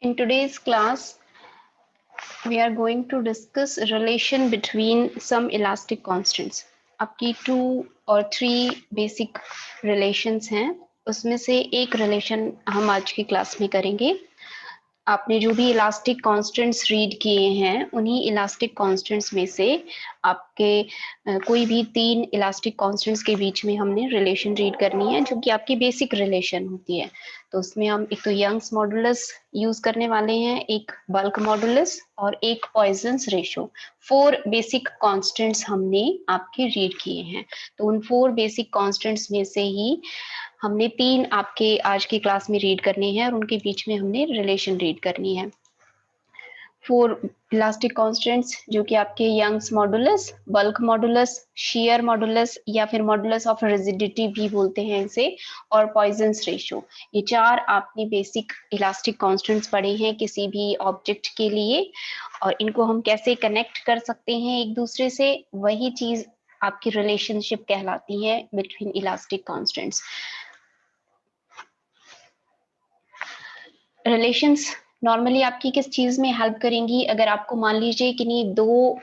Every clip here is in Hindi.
In today's class, we are going to discuss relation between some elastic constants. आपकी 2 और 3 बेसिक रिलेशंस हैं, उसमें से एक रिलेशन हम आज की क्लास में करेंगे। आपने जो भी इलास्टिक कांस्टेंट्स रीड किए हैं, उन्हीं इलास्टिक कांस्टेंट्स में से आपके कोई भी 3 इलास्टिक कांस्टेंट्स के बीच में हमने रिलेशन रीड करनी है, जो कि आपकी बेसिक रिलेशन होती है। तो उसमें हम एक तो यंग्स मॉडुलस यूज करने वाले हैं, एक बल्क मॉडुलस और एक पॉइजन्स रेशो। 4 बेसिक कांस्टेंट्स हमने आपके रीड किए हैं। तो उन 4 बेसिक कांस्टेंट्स में से ही हमने 3 आपके आज की क्लास में रीड करनी है और उनके बीच में हमने रिलेशन रीड करनी है। 4 इलास्टिक कांस्टेंट्स जो कि आपके Young's modulus, bulk modulus, shear modulus या फिर मॉडुलस ऑफ रिजिडिटी भी बोलते हैं इसे, और पॉइजन्स रेशो। ये 4 आपने बेसिक इलास्टिक कांस्टेंट्स पढ़े हैं किसी भी ऑब्जेक्ट के लिए, और इनको हम कैसे कनेक्ट कर सकते हैं एक दूसरे से, वही चीज आपकी रिलेशनशिप कहलाती है between elastic constants. Relations normally आपकी किस चीज में हेल्प करेंगी? अगर आपको मान लीजिए कि नहीं 2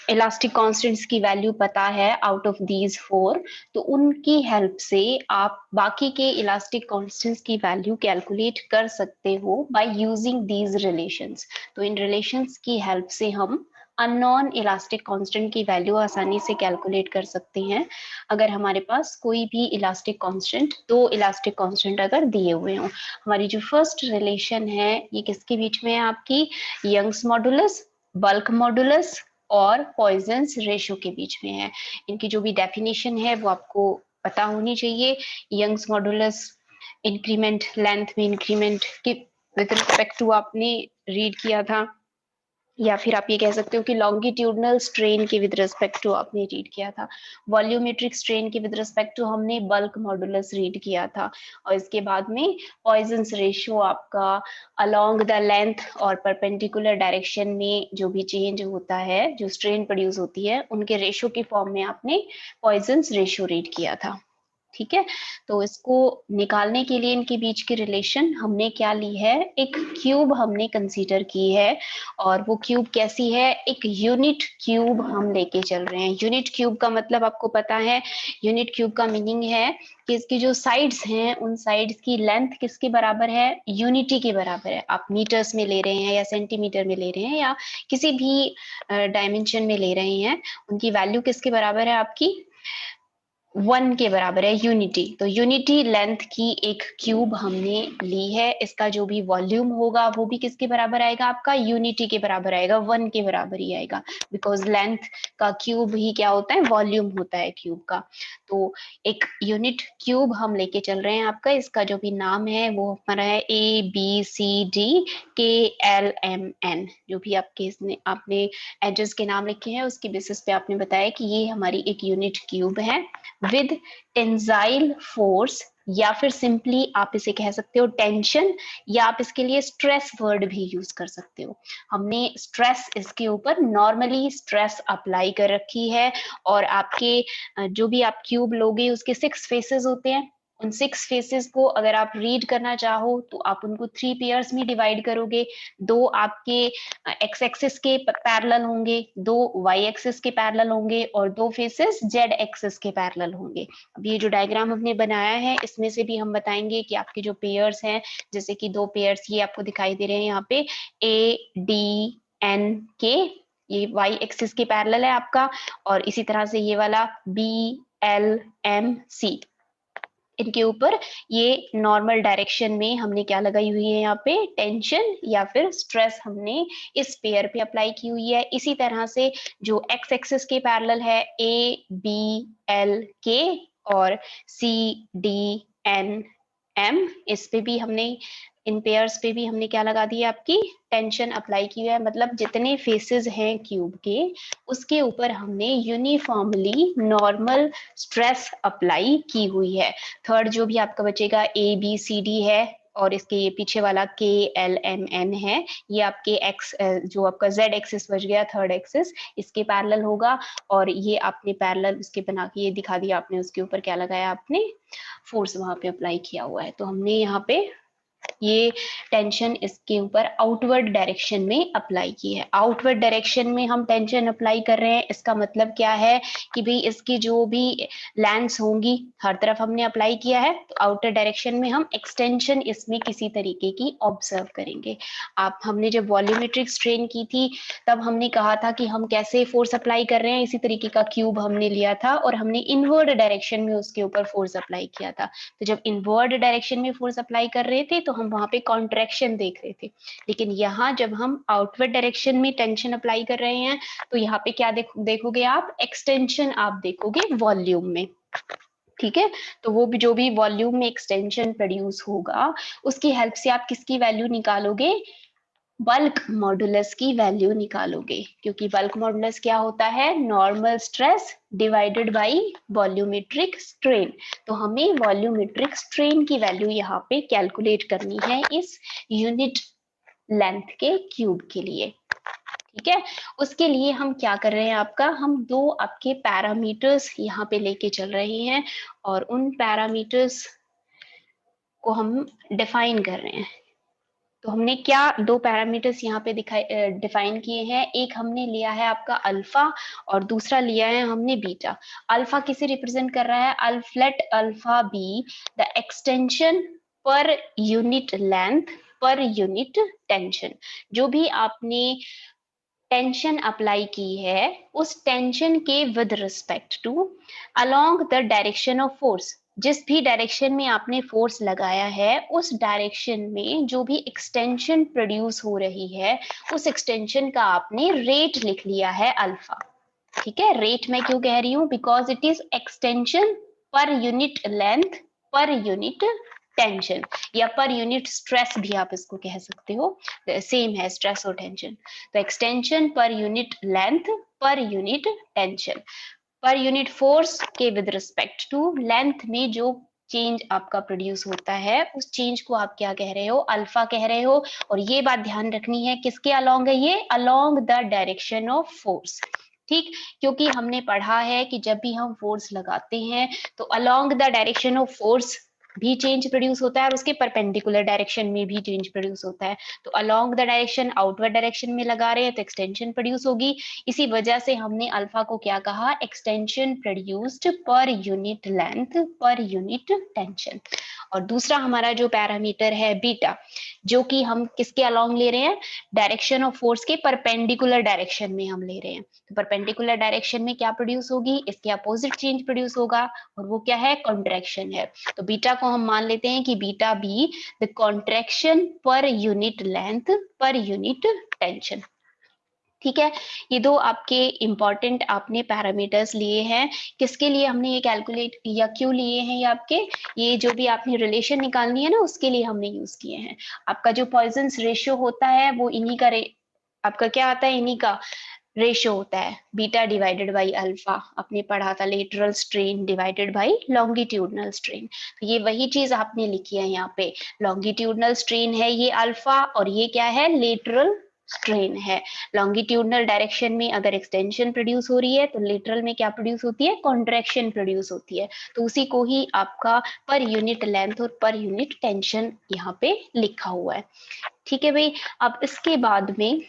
इलास्टिक कांस्टेंट्स की वैल्यू पता है आउट ऑफ दीज 4, तो उनकी हेल्प से आप बाकी के इलास्टिक कांस्टेंट्स की वैल्यू कैलकुलेट कर सकते हो बाय यूजिंग दीज रिलेशंस। तो इन रिलेशंस की हेल्प से हम अननोन इलास्टिक कांस्टेंट की वैल्यू आसानी से कैलकुलेट कर सकते हैं, अगर हमारे पास कोई भी इलास्टिक कांस्टेंट, 2 इलास्टिक कांस्टेंट अगर दिए हुए हों। हमारी जो फर्स्ट रिलेशन है ये किसके बीच में है? आपकी यंग्स मॉडुलस, बल्क मॉडुलस और पॉइजन्स रेशो के बीच में है। इनकी जो भी डेफिनेशन है वो आपको पता होनी चाहिए। यंग्स मॉडुलस इंक्रीमेंट लेंथ में इंक्रीमेंट के विद रिस्पेक्ट टू आपने रीड किया था, या फिर आप ये कह सकते हो कि लॉन्गिट्यूडनल स्ट्रेन के विद रिस्पेक्ट टू आपने रीड किया था। वॉल्यूमेट्रिक स्ट्रेन के विद रिस्पेक्ट टू हमने बल्क मॉडुलस रीड किया था। और इसके बाद में पॉइजन्स रेशियो आपका अलोंग द लेंथ और परपेंडिकुलर डायरेक्शन में जो भी चेंज होता है, जो स्ट्रेन प्रोड्यूस होती है, उनके रेशियो की फॉर्म में आपने पॉइजन्स रेशियो रीड किया था। ठीक है, तो इसको निकालने के लिए इनके बीच की रिलेशन हमने क्या ली है? एक क्यूब हमने कंसीडर की है, और वो क्यूब कैसी है? एक यूनिट क्यूब हम लेके चल रहे हैं। यूनिट क्यूब का मतलब आपको पता है, यूनिट क्यूब का मीनिंग है कि इसकी जो साइड्स हैं, उन साइड्स की लेंथ किसके बराबर है? यूनिटी के बराबर है। आप मीटर्स में ले रहे हैं या सेंटीमीटर में ले रहे हैं या किसी भी डायमेंशन में ले रहे हैं, उनकी वैल्यू किसके बराबर है? आपकी 1 के बराबर है, यूनिटी। तो यूनिटी लेंथ की एक क्यूब हमने ली है। इसका जो भी वॉल्यूम होगा वो भी किसके बराबर आएगा? आपका यूनिटी के बराबर आएगा, 1 के बराबर ही आएगा, बिकॉज लेंथ का क्यूब ही क्या होता है? वॉल्यूम होता है क्यूब का। तो एक यूनिट क्यूब हम लेके चल रहे हैं आपका। इसका जो भी नाम है वो हमारा है ABCDKLMN। जो भी आपके इसमें आपने एजेस के नाम लिखे हैं उसकी बेसिस पे आपने बताया कि ये हमारी एक यूनिट क्यूब है विद टेंसाइल फोर्स, या फिर सिंपली आप इसे कह सकते हो टेंशन, या आप इसके लिए स्ट्रेस वर्ड भी यूज कर सकते हो। हमने स्ट्रेस इसके ऊपर नॉर्मली स्ट्रेस अप्लाई कर रखी है, और आपके जो भी आप क्यूब लोगे उसके 6 फेसेस होते हैं। उन 6 फेसेस को अगर आप रीड करना चाहो तो आप उनको 3 पेयर्स में डिवाइड करोगे। 2 आपके एक्स एक्सिस के पैरेलल होंगे, 2 वाई एक्सिस के पैरेलल होंगे, और 2 फेसेस जेड एक्सिस के पैरेलल होंगे। अब ये जो डायग्राम हमने बनाया है इसमें से भी हम बताएंगे कि आपके जो पेयर्स हैं, जैसे कि 2 पेयर्स ये आपको दिखाई दे रहे हैं यहाँ पे ADNK, ये वाई एक्सिस के पैरेलल है आपका, और इसी तरह से ये वाला BLMC, इनके ऊपर ये नॉर्मल डायरेक्शन में हमने क्या लगाई हुई है? यहाँ पे टेंशन या फिर स्ट्रेस हमने इस पेयर पे अप्लाई की हुई है। इसी तरह से जो एक्स एक्सिस के पैरेलल है ABLK और CDNM, इस पे भी हमने, इन पेयर्स पे भी हमने क्या लगा दी है? आपकी टेंशन अप्लाई की है। मतलब जितने फेसेस हैं क्यूब के उसके ऊपर हमने यूनिफॉर्मली नॉर्मल स्ट्रेस अप्लाई की हुई है। थर्ड जो भी आपका बचेगा ABCD है, और इसके ये पीछे वाला KLMN है, ये आपके एक्स जो आपका Z एक्सिस बच गया, थर्ड एक्सिस, इसके पैरेलल होगा। और ये आपने पैरेलल उसके बना के ये दिखा दिया आपने, उसके ऊपर क्या लगाया? आपने फोर्स वहां पे अप्लाई किया हुआ है। तो हमने यहाँ पे ये टेंशन इसके ऊपर आउटवर्ड डायरेक्शन में अप्लाई की है। आउटवर्ड डायरेक्शन में हम टेंशन अप्लाई कर रहे हैं, इसका मतलब क्या है कि भाई इसकी जो भी लेंथ्स होंगी हर तरफ हमने अप्लाई किया है, तो आउटर डायरेक्शन में हम एक्सटेंशन इसमें किसी तरीके की ऑब्जर्व करेंगे। आप हमने जब वॉल्यूमेट्रिक स्ट्रेन की थी तब हमने कहा था कि हम कैसे फोर्स अप्लाई कर रहे हैं, इसी तरीके का क्यूब हमने लिया था और हमने इनवर्ड डायरेक्शन में उसके ऊपर फोर्स अप्लाई किया था। तो जब इनवर्ड डायरेक्शन में फोर्स अप्लाई कर रहे थे तो हम वहां पे कॉन्ट्रैक्शन देख रहे थे, लेकिन यहाँ जब हम आउटवर्ड डायरेक्शन में टेंशन अप्लाई कर रहे हैं तो यहाँ पे क्या देखोगे आप, एक्सटेंशन आप देखोगे वॉल्यूम में। ठीक है, तो वो भी जो भी वॉल्यूम में एक्सटेंशन प्रोड्यूस होगा उसकी हेल्प से आप किसकी वैल्यू निकालोगे, बल्क मॉडुलस की वैल्यू निकालोगे, क्योंकि बल्क मॉडुलस क्या होता है, normal stress divided bye volumetric strain. तो हमें वॉल्यूमेट्रिक स्ट्रेन की वैल्यू यहाँ पे कैलकुलेट करनी है इस यूनिट लेंथ के क्यूब के लिए। ठीक है, उसके लिए हम क्या कर रहे हैं, हम दो आपके पैरामीटर्स यहाँ पे लेके चल रहे हैं और उन पैरामीटर्स को हम डिफाइन कर रहे हैं। तो हमने क्या दो पैरामीटर्स यहाँ पे डिफाइन किए हैं, एक हमने लिया है आपका अल्फा और दूसरा लिया है हमने बीटा। अल्फा किसे रिप्रेजेंट कर रहा है, let alpha be the extension पर unit length per unit tension. जो भी आपने टेंशन अप्लाई की है उस टेंशन के with respect to along the direction of force, जिस भी डायरेक्शन में आपने फोर्स लगाया है उस डायरेक्शन में जो भी एक्सटेंशन प्रोड्यूस हो रही है उस एक्सटेंशन का आपने रेट लिख लिया है अल्फा। ठीक है, रेट मैं क्यों कह रही हूँ, बिकॉज इट इज एक्सटेंशन पर unit length per unit tension या पर यूनिट स्ट्रेस भी आप इसको कह सकते हो, सेम है स्ट्रेस और टेंशन। तो एक्सटेंशन पर unit length per unit tension per unit force के विद रिस्पेक्ट टू लेंथ में जो चेंज आपका प्रोड्यूस होता है उस चेंज को आप क्या कह रहे हो, अल्फा कह रहे हो। और ये बात ध्यान रखनी है किसके अलोंग है, ये along the direction of force. ठीक, क्योंकि हमने पढ़ा है कि जब भी हम फोर्स लगाते हैं तो along the direction of force भी चेंज प्रोड्यूस होता है और उसके परपेंडिकुलर डायरेक्शन में भी चेंज प्रोड्यूस होता है। तो along the direction outward direction में लगा रहे हैं तो एक्सटेंशन प्रोड्यूस होगी, इसी वजह से हमने अल्फा को क्या कहा, एक्सटेंशन प्रोड्यूस्ड पर unit length per unit tension. और दूसरा हमारा जो पैरामीटर है बीटा, जो कि हम किसके अलोंग ले रहे हैं, डायरेक्शन ऑफ फोर्स के परपेंडिकुलर डायरेक्शन में हम ले रहे हैं। तो परपेंडिकुलर डायरेक्शन में क्या प्रोड्यूस होगी, इसके अपोजिट चेंज प्रोड्यूस होगा और वो क्या है, कॉन्ट्रैक्शन है। तो बीटा को हम मान लेते हैं कि बीटा बी द कॉन्ट्रैक्शन पर unit length per unit tension. ठीक है, ये दो आपके इंपॉर्टेंट आपने पैरामीटर्स लिए हैं। किसके लिए हमने ये कैलकुलेट या क्यों लिए हैं, ये आपके ये जो भी आपने रिलेशन निकालनी है ना उसके लिए हमने यूज किए हैं। आपका जो पॉइजन्स रेशियो होता है वो इन्हीं का आपका क्या आता है, इन्हीं का रेशियो होता है, बीटा डिवाइडेड बाई अल्फा। आपने पढ़ा था lateral strain divided by longitudinal strain. तो ये वही चीज आपने लिखी है यहाँ पे, लॉन्गिट्यूडनल स्ट्रेन है ये अल्फा और ये क्या है, लेटरल स्ट्रेन है। लॉन्गिट्यूडनल डायरेक्शन में अगर एक्सटेंशन प्रोड्यूस हो रही है तो लेटरल में क्या प्रोड्यूस होती है, कॉन्ट्रैक्शन प्रोड्यूस होती है। तो उसी को ही आपका पर यूनिट लेंथ और पर यूनिट टेंशन यहाँ पे लिखा हुआ है। ठीक है भाई, अब इसके बाद में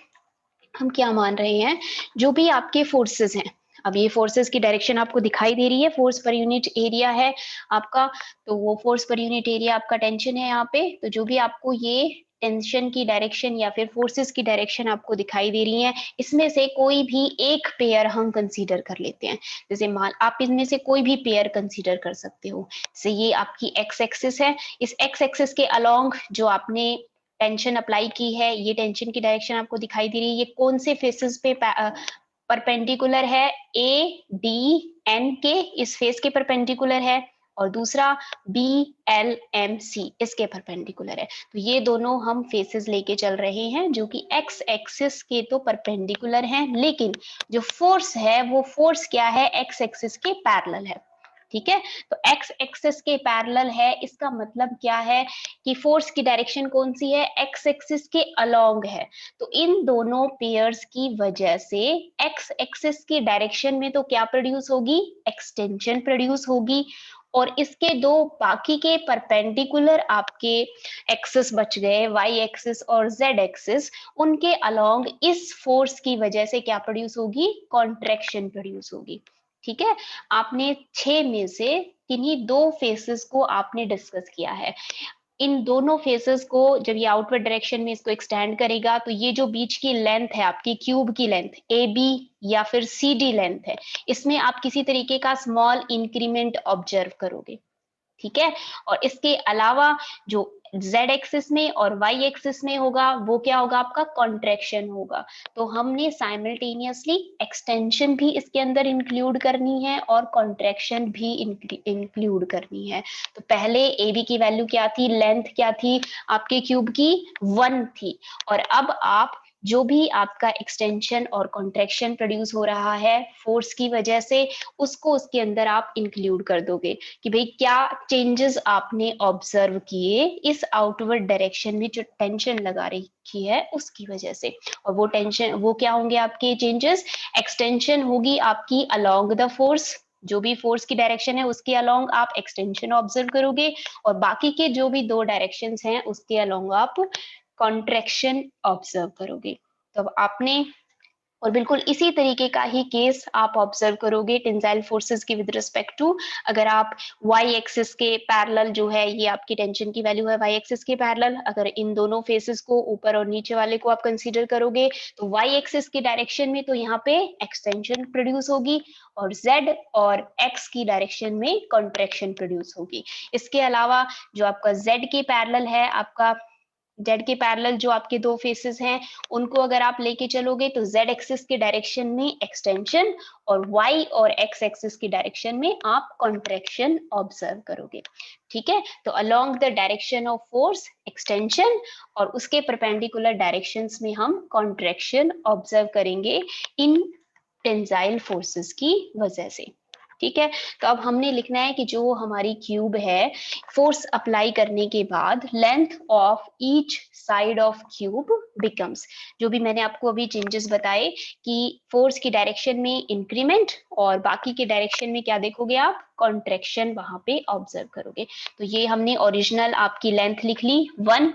हम क्या मान रहे हैं, जो भी आपके फोर्सेस हैं, अब ये फोर्सेस की डायरेक्शन आपको दिखाई दे रही है, फोर्स पर यूनिट एरिया है आपका, तो वो फोर्स पर यूनिट एरिया आपका टेंशन है यहाँ पे। तो जो भी आपको ये टेंशन की डायरेक्शन या फिर फोर्सेस की डायरेक्शन आपको दिखाई दे रही है, इसमें से कोई भी एक पेयर हम कंसीडर कर लेते हैं। जैसे मान आप इनमें से कोई भी पेयर कंसीडर कर सकते हो। जैसे ये आपकी एक्स एक्सिस है, इस एक्स एक्सिस के अलोंग जो आपने टेंशन अप्लाई की है, ये टेंशन की डायरेक्शन आपको दिखाई दे रही है, ये कौन से फेसेस पे परपेंडिकुलर है, ए डी एन के इस फेस के परपेंडिकुलर है और दूसरा बी एल एम सी इसके परपेंडिकुलर है। तो ये दोनों हम फेसेस लेके चल रहे हैं जो कि एक्स एक्सिस के तो परपेंडिकुलर हैं, लेकिन जो फोर्स है वो फोर्स क्या है, एक्स एक्सिस के पैरेलल है। ठीक है, तो एक्स एक्सिस के पैरेलल है, इसका मतलब क्या है कि फोर्स की डायरेक्शन कौन सी है, एक्स एक्सिस के अलोंग है। तो इन दोनों पेयर्स की वजह से एक्स एक्सिस की डायरेक्शन में तो क्या प्रोड्यूस होगी, एक्सटेंशन प्रोड्यूस होगी और इसके दो बाकी के परपेंडिकुलर आपके एक्सिस बच गए, वाई एक्सिस और जेड एक्सिस, उनके अलोंग इस फोर्स की वजह से क्या प्रोड्यूस होगी, कॉन्ट्रैक्शन प्रोड्यूस होगी। ठीक है, आपने 6 में से किन्हीं 2 फेसेस को आपने डिस्कस किया है। इन दोनों फेसेस को जब ये आउटवर्ड डायरेक्शन में इसको एक्सटेंड करेगा तो ये जो बीच की लेंथ है आपकी क्यूब की लेंथ ए बी या फिर सी डी लेंथ है, इसमें आप किसी तरीके का स्मॉल इंक्रीमेंट ऑब्जर्व करोगे। ठीक है, और इसके अलावा जो z एक्सिस में और y एक्सिस में होगा वो क्या होगा, आपका कॉन्ट्रैक्शन होगा। तो हमने साइमल्टेनियसली एक्सटेंशन भी इसके अंदर इंक्लूड करनी है और कॉन्ट्रैक्शन भी इंक्लूड करनी है। तो पहले ए बी की वैल्यू क्या थी, लेंथ क्या थी आपके क्यूब की, 1 थी, और अब आप जो भी आपका एक्सटेंशन और कॉन्ट्रैक्शन प्रोड्यूस हो रहा है फोर्स की वजह से, उसको उसके अंदर आप इंक्लूड कर दोगे कि भाई क्या चेंजेस आपने ऑब्जर्व किए इस आउटवर्ड डायरेक्शन में जो टेंशन लगा रखी है उसकी वजह से। और वो टेंशन, वो क्या होंगे आपके चेंजेस, एक्सटेंशन होगी आपकी अलोंग द फोर्स, जो भी फोर्स की डायरेक्शन है उसके अलोंग आप एक्सटेंशन ऑब्जर्व करोगे, और बाकी के जो भी 2 डायरेक्शंस हैं उसके अलोंग आप कॉन्ट्रैक्शन ऑब्जर्व करोगे। तो अब आपने, और बिल्कुल इसी तरीके का ही केस आप ऑब्जर्व करोगे टेंसाइल फोर्सेस की विद रिस्पेक्ट टू, अगर आप वाई एक्सिस के पैरेलल जो है, ये आपकी टेंशन की वैल्यू है वाई एक्सिस के पैरेलल, अगर इन दोनों फेसेस को ऊपर और नीचे वाले को आप कंसीडर करोगे तो वाई एक्सिस की डायरेक्शन में तो यहाँ पे एक्सटेंशन प्रोड्यूस होगी, और जेड और एक्स की डायरेक्शन में कॉन्ट्रैक्शन प्रोड्यूस होगी। इसके अलावा जो आपका जेड के पैरेलल है, आपका जेड के पैरेलल जो आपके 2 फेसेस हैं उनको अगर आप लेके चलोगे तो जेड एक्सिस के डायरेक्शन में एक्सटेंशन और वाई और एक्स एक्सिस की डायरेक्शन में आप कॉन्ट्रैक्शन ऑब्जर्व करोगे। ठीक है, तो along the direction of force extension और उसके परपेंडिकुलर डायरेक्शंस में हम कॉन्ट्रैक्शन ऑब्जर्व करेंगे इन टेंसाइल फोर्सेस की वजह से। ठीक है, तो अब हमने लिखना है कि जो हमारी क्यूब है, फोर्स अप्लाई करने के बाद length of each side of cube becomes, जो भी मैंने आपको अभी चेंजेस बताए कि फोर्स की डायरेक्शन में इंक्रीमेंट और बाकी के डायरेक्शन में क्या देखोगे आप, कॉन्ट्रैक्शन वहां पे ऑब्जर्व करोगे। तो ये हमने ओरिजिनल आपकी लेंथ लिख ली 1,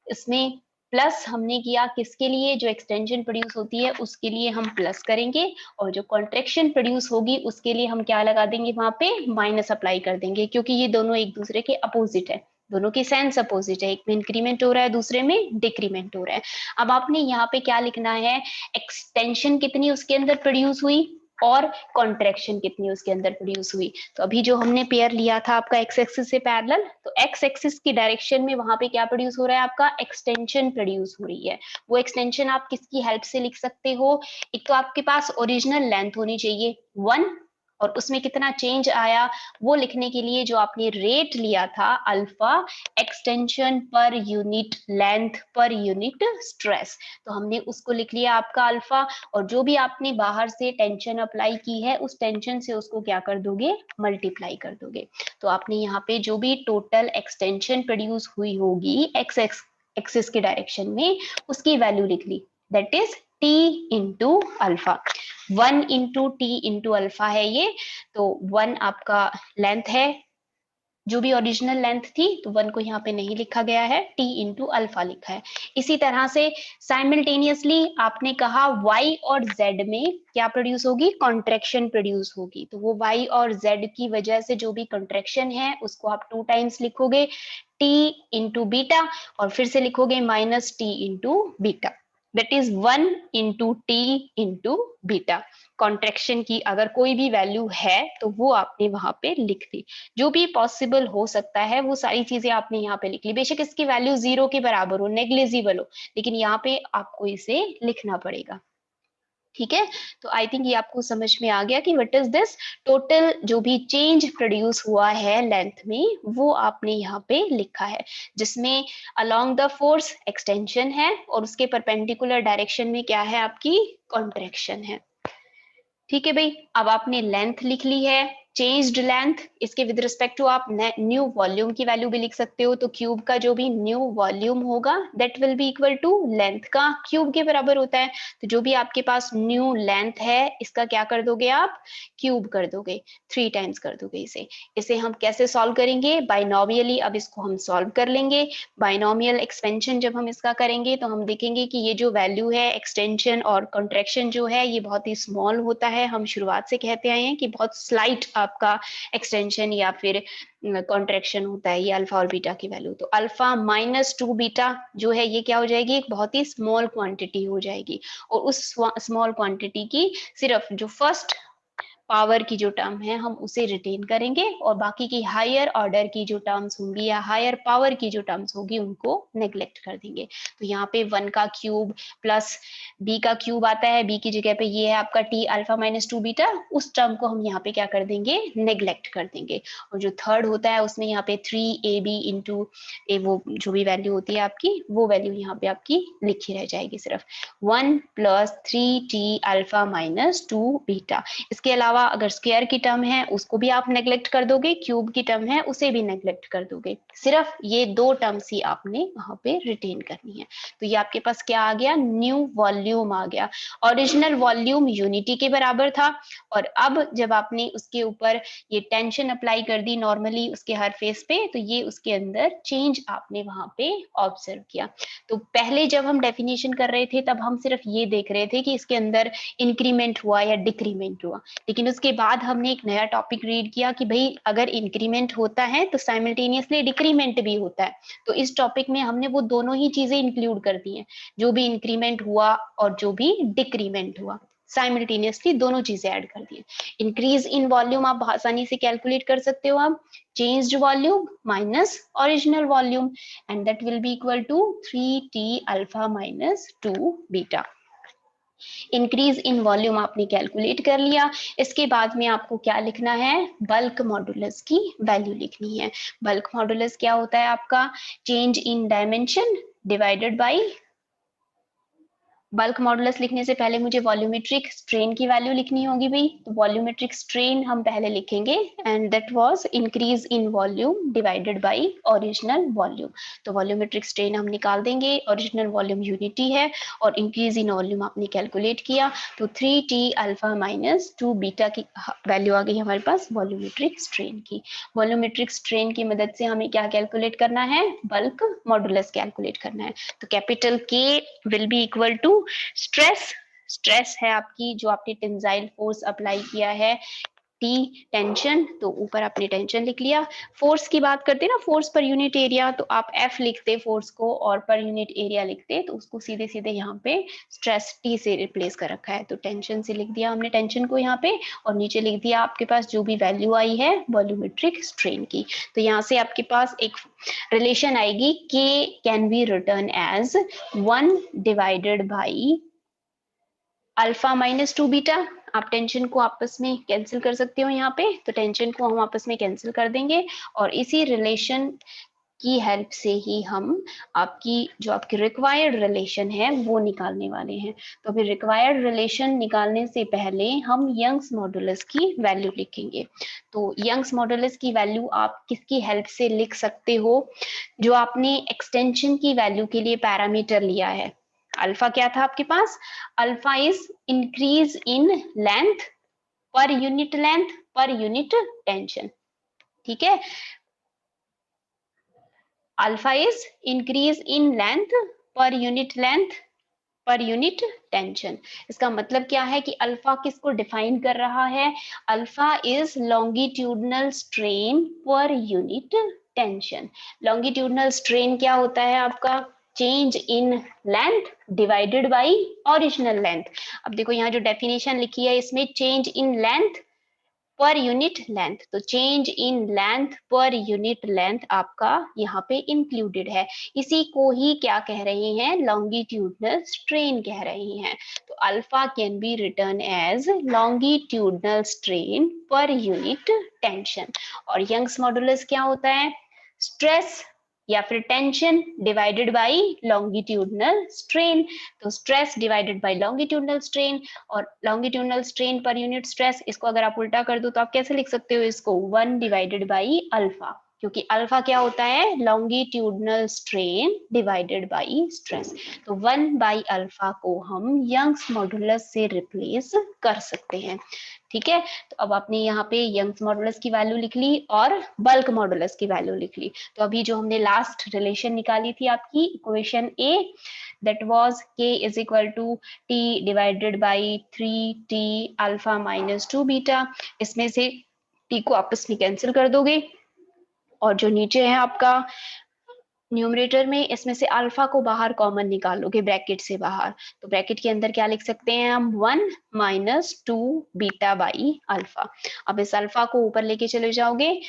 इसमें प्लस हमने किया किसके लिए, जो एक्सटेंशन प्रोड्यूस होती है उसके लिए हम प्लस करेंगे, और जो कॉन्ट्रैक्शन प्रोड्यूस होगी उसके लिए हम क्या लगा देंगे, वहां पे माइनस अप्लाई कर देंगे, क्योंकि ये दोनों एक दूसरे के अपोजिट है, दोनों की सेंस अपोजिट है, एक में इंक्रीमेंट हो रहा है दूसरे में डिक्रीमेंट हो रहा है। अब आपने यहाँ पे क्या लिखना है, एक्सटेंशन कितनी उसके अंदर प्रोड्यूस हुई और कॉन्ट्रैक्शन कितनी उसके अंदर प्रोड्यूस हुई। तो अभी जो हमने पेयर लिया था आपका एक्स एक्सिस से पैरेलल, तो एक्स एक्सिस की डायरेक्शन में वहां पे क्या प्रोड्यूस हो रहा है, आपका एक्सटेंशन प्रोड्यूस हो रही है। वो एक्सटेंशन आप किसकी हेल्प से लिख सकते हो, एक तो आपके पास ओरिजिनल लेंथ होनी चाहिए 1, और उसमें कितना चेंज आया वो लिखने के लिए जो आपने रेट लिया था अल्फा, एक्सटेंशन पर unit length per unit stress, तो हमने उसको लिख लिया आपका अल्फा, और जो भी आपने बाहर से टेंशन अप्लाई की है उस टेंशन से उसको क्या कर दोगे, मल्टीप्लाई कर दोगे। तो आपने यहाँ पे जो भी टोटल एक्सटेंशन प्रोड्यूस हुई होगी एक्स एक्सिस के डायरेक्शन में उसकी वैल्यू लिख ली, that is T into alpha. 1 into T into alpha है ये, तो 1 आपका लेंथ है, जो भी ओरिजिनल लेंथ थी, तो 1 को यहाँ पे नहीं लिखा गया है, t इंटू अल्फा लिखा है। इसी तरह से साइमल्टेनियसली आपने कहा y और z में क्या प्रोड्यूस होगी, कॉन्ट्रैक्शन प्रोड्यूस होगी, तो वो y और z की वजह से जो भी कॉन्ट्रैक्शन है उसको आप 2 टाइम्स लिखोगे, t इंटू बीटा, और फिर से लिखोगे minus t into beta, that is 1 into T into beta. Contraction की अगर कोई भी वैल्यू है तो वो आपने वहां पे लिख दी, जो भी पॉसिबल हो सकता है वो सारी चीजें आपने यहाँ पे लिख ली, बेशक इसकी वैल्यू 0 के बराबर हो, नेग्लिजिबल हो, लेकिन यहाँ पे आपको इसे लिखना पड़ेगा। ठीक है, तो आई थिंक ये आपको समझ में आ गया कि व्हाट इज दिस, टोटल जो भी चेंज प्रोड्यूस हुआ है लेंथ में वो आपने यहाँ पे लिखा है, जिसमें अलोंग द फोर्स एक्सटेंशन है और उसके परपेंडिकुलर डायरेक्शन में क्या है, आपकी कॉन्ट्रैक्शन है। ठीक है भाई, अब आपने लेंथ लिख ली है, चेंज्ड लेंथ, इसके विद रिस्पेक्ट टू आप न्यू वॉल्यूम की वैल्यू भी लिख सकते हो, तो क्यूब का जो भी न्यू वॉल्यूम होगा that will be equal to length का क्यूब के बराबर होता है। तो जो भी आपके पास न्यू लेंथ है इसका क्या कर दोगे आप, क्यूब कर दोगे, 3 टाइम्स कर दोगे इसे। इसे हम कैसे सॉल्व करेंगे, बाइनोमियली। अब इसको हम सॉल्व कर लेंगे। बाइनोमियल एक्सपेंशन जब हम इसका करेंगे तो हम देखेंगे कि ये जो वैल्यू है एक्सटेंशन और कॉन्ट्रैक्शन जो है ये बहुत ही स्मॉल होता है। हम शुरुआत से कहते आए हैं कि बहुत स्लाइट आपका एक्सटेंशन या फिर कॉन्ट्रैक्शन होता है ये अल्फा और बीटा की वैल्यू। तो अल्फा माइनस 2 बीटा जो है ये क्या हो जाएगी, एक बहुत ही स्मॉल क्वांटिटी हो जाएगी। और उस स्मॉल क्वांटिटी की सिर्फ जो फर्स्ट पावर की जो टर्म है हम उसे रिटेन करेंगे और बाकी की हायर ऑर्डर की जो टर्म्स होंगी या हायर पावर की जो टर्म्स होगी उनको नेग्लेक्ट कर देंगे। तो यहाँ पे 1 का क्यूब प्लस b का क्यूब आता है, b की जगह पे ये है आपका t अल्फा माइनस 2 बीटा, उस टर्म को हम यहाँ पे क्या कर देंगे, नेग्लेक्ट कर देंगे। और जो थर्ड होता है उसमें यहाँ पे 3ab इंटू ए, वो जो भी वैल्यू होती है आपकी वो वैल्यू यहाँ पे आपकी लिखी रह जाएगी, सिर्फ 1 plus 3t alpha minus 2 beta. इसके अलावा अगर स्क्वायर की टर्म है उसको भी आप नेग्लेक्ट कर दोगे, क्यूब की टर्म है उसे भी नेग्लेक्ट कर दोगे, सिर्फ ये 2 टर्म्स ही आपने वहां पे रिटेन करनी है। तो ये आपके पास क्या आ गया, न्यू वॉल्यूम आ गया। ओरिजिनल वॉल्यूम यूनिटी के बराबर था और अब जब आपने उसके ऊपर ये टेंशन अप्लाई कर दी नॉर्मली उसके हर फेस पे, तो ये उसके अंदर चेंज आपने वहां पे ऑब्जर्व किया। तो पहले जब हम डेफिनेशन कर रहे थे तब हम सिर्फ ये देख रहे थे कि इसके अंदर इंक्रीमेंट हुआ या डिक्रीमेंट हुआ, लेकिन उसके बाद हमने एक नया टॉपिक रीड किया कि भाई अगर इंक्रीमेंट होता है तो साइमल्टेनियसली डिक्रीमेंट भी होता है। तो इस टॉपिक में हमने वो दोनों ही चीजें इंक्लूड कर दी हैं, जो भी इंक्रीमेंट हुआ और जो भी डिक्रीमेंट हुआ, साइमल्टेनियसली दोनों चीजें ऐड कर दी। इंक्रीज इन वॉल्यूम आप आसानी से कैलकुलेट कर सकते हो आप, changed volume minus original volume and that will be equal to 3t alpha minus 2 beta. Increase in volume आपने कैलकुलेट कर लिया। इसके बाद में आपको क्या लिखना है, बल्क मॉडुलस की वैल्यू लिखनी है। बल्क मॉडुलस क्या होता है आपका, change in dimension divided by, bulk modulus लिखने से पहले मुझे वॉल्यूमेट्रिक स्ट्रेन की वैल्यू लिखनी होगी भाई। तो वॉल्यूमेट्रिक स्ट्रेन हम पहले लिखेंगे and that was increase in volume divided by original volume. तो वॉल्यूमेट्रिक स्ट्रेन हम निकाल देंगे, ओरिजिनल वॉल्यूम यूनिटी है और इंक्रीज इन वॉल्यूम आपने कैलकुलेट किया तो 3t अल्फा माइनस 2 बीटा की वैल्यू आ गई हमारे पास वॉल्यूमेट्रिक स्ट्रेन की। वॉल्यूमेट्रिक स्ट्रेन की मदद से हमें क्या कैलकुलेट करना है, बल्क मॉडुलस कैलकुलेट करना है। तो capital K will be equal to stress, stress है आपकी जो आपने टेंसाइल फोर्स अप्लाई किया है, टी टेंशन, तो ऊपर आपने टेंशन लिख लिया। फोर्स की बात करते हैं ना, फोर्स पर यूनिट एरिया, तो आप एफ लिखते फोर्स को और पर यूनिट एरिया लिखते, तो उसको सीधे सीधे यहाँ पे स्ट्रेस टी से रिप्लेस कर रखा है, तो टेंशन से लिख दिया हमने टेंशन को यहाँ पे, और नीचे लिख दिया आपके पास जो भी वैल्यू आई है वॉल्यूमेट्रिक स्ट्रेन की। तो यहाँ से आपके पास एक रिलेशन आएगी, K can be written as 1 divided by alpha minus 2 beta. आप टेंशन को आपस में कैंसिल कर सकते हो यहाँ पे, तो टेंशन को हम आपस में कैंसिल कर देंगे और इसी रिलेशन की हेल्प से ही हम आपकी जो आपकी रिक्वायर्ड रिलेशन है वो निकालने वाले हैं। तो अभी रिक्वायर्ड रिलेशन निकालने से पहले हम यंग्स मॉडुलस की वैल्यू लिखेंगे। तो यंग्स मॉडुलस की वैल्यू आप किसकी हेल्प से लिख सकते हो, जो आपने एक्सटेंशन की वैल्यू के लिए पैरामीटर लिया है। अल्फा क्या था आपके पास, alpha is increase in length per unit length per unit tension, ठीक है। Alpha is increase in length per unit tension. इसका मतलब क्या है कि अल्फा किसको डिफाइन कर रहा है, alpha is longitudinal strain per unit tension. Longitudinal strain क्या होता है आपका, change in length divided by original length. अब देखो यहाँ जो डेफिनेशन लिखी है इसमें change in length per unit length, तो change in length per unit length आपका यहाँ पे इंक्लूडेड है। इसी को ही क्या कह रहे हैं, लॉन्गिट्यूडनल स्ट्रेन कह रहे हैं। तो alpha can be written as longitudinal strain per unit tension. और यंग्स मॉडुलस क्या होता है, स्ट्रेस या फिर tension divided by longitudinal strain. तो stress divided by longitudinal strain, और longitudinal strain per unit stress, इसको अगर आप उल्टा कर दो तो आप कैसे लिख सकते हो इसको, 1 डिवाइडेड बाय अल्फा, क्योंकि अल्फा क्या होता है, longitudinal strain divided by stress. तो 1 बाय अल्फा को हम यंग्स मॉडुलस से रिप्लेस कर सकते हैं। ठीक है, तो अब आपने यहाँ पे यंग्स मॉडुलस की वैल्यू लिख ली और बल्क मॉडुलस की वैल्यू लिख ली। तो अभी जो हमने लास्ट रिलेशन निकाली थी आपकी equation A, that was k is equal to t divided by 3t alpha minus 2 beta, इसमें से t को आपस में कैंसिल कर दोगे, और जो नीचे है आपका न्यूमरेटर में, इसमें से अल्फा को बाहर कॉमन निकालोगे ब्रैकेट से बाहर, तो ब्रैकेट के अंदर क्या लिख सकते हैं हम, 1 माइनस 2 बीटा बाई अल्फा। अब इस अल्फा को ऊपर लेके चले जाओगे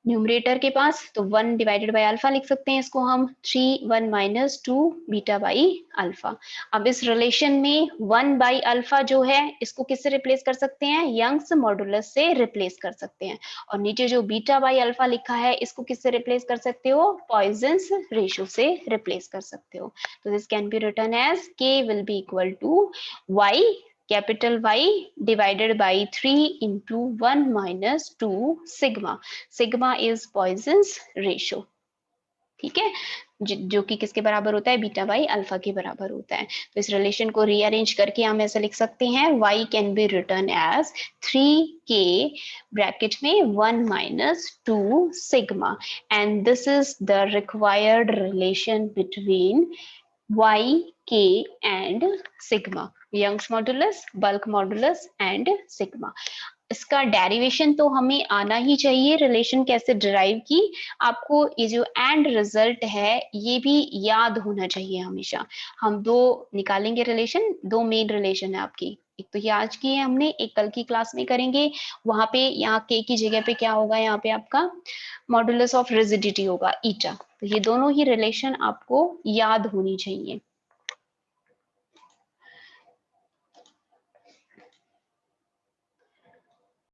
न्यूमरेटर के पास, तो 1 डिवाइडेड बाय अल्फा लिख सकते हैं इसको हम, 3 1 माइनस 2 बीटा बाई अल्फा। अब इस रिलेशन में 1 बाई अल्फा जो है इसको किससे रिप्लेस कर सकते हैं, यंग्स मॉडुलस से रिप्लेस कर सकते हैं, और नीचे जो बीटा बाई अल्फा लिखा है इसको किससे रिप्लेस कर सकते हो, पॉइजन्स रेशियो से रिप्लेस कर सकते हो। तो this can be written as k will be equal to y capital Y divided by 3 into 1 minus 2 sigma. Sigma is Poisson's ratio. ठीक है, जो कि किसके बराबर होता है, बीटा बाई अल्फा के बराबर होता है। तो इस रिलेशन को रीअरेंज करके हम ऐसा लिख सकते हैं, y can be written as 3k bracket में 1 minus 2 sigma, and this is the required relation between y, k and sigma, Young's modulus, bulk modulus and sigma. इसका डेरिवेशन तो हमें आना ही चाहिए, रिलेशन कैसे डिराइव की, आपको ये जो एंड रिजल्ट है ये भी याद होना चाहिए हमेशा। हम दो निकालेंगे रिलेशन, दो मेन रिलेशन है आपकी, एक तो ये आज की है हमने, एक कल की क्लास में करेंगे, वहां पे यहाँ के की जगह पे क्या होगा, यहाँ पे आपका मॉडुलस ऑफ रिजिडिटी होगा ईटा। तो ये दोनों ही रिलेशन आपको याद होनी चाहिए।